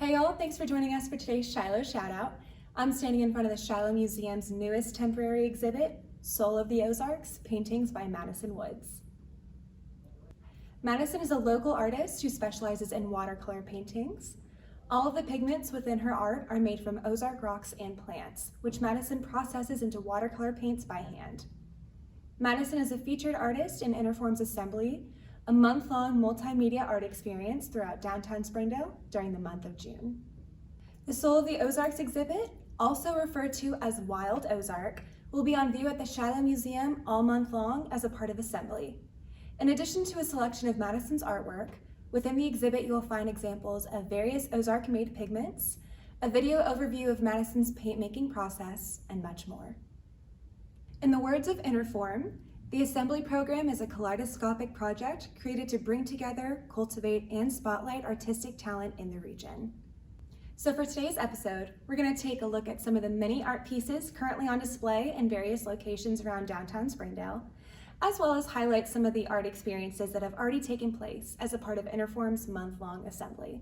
Hey y'all, thanks for joining us for today's Shiloh Shoutout. I'm standing in front of the Shiloh Museum's newest temporary exhibit, Soul of the Ozarks, Paintings by Madison Woods. Madison is a local artist who specializes in watercolor paintings. All of the pigments within her art are made from Ozark rocks and plants, which Madison processes into watercolor paints by hand. Madison is a featured artist in INTERFORM's Assembly, a month-long multimedia art experience throughout downtown Springdale during the month of June. The Soul of the Ozarks exhibit, also referred to as Wild Ozark, will be on view at the Shiloh Museum all month long as a part of Assembly. In addition to a selection of Madison's artwork, within the exhibit you will find examples of various Ozark-made pigments, a video overview of Madison's paint-making process, and much more. In the words of INTERFORM, the Assembly program is a kaleidoscopic project created to bring together, cultivate, and spotlight artistic talent in the region. So for today's episode, we're going to take a look at some of the many art pieces currently on display in various locations around downtown Springdale, as well as highlight some of the art experiences that have already taken place as a part of INTERFORM's month-long Assembly.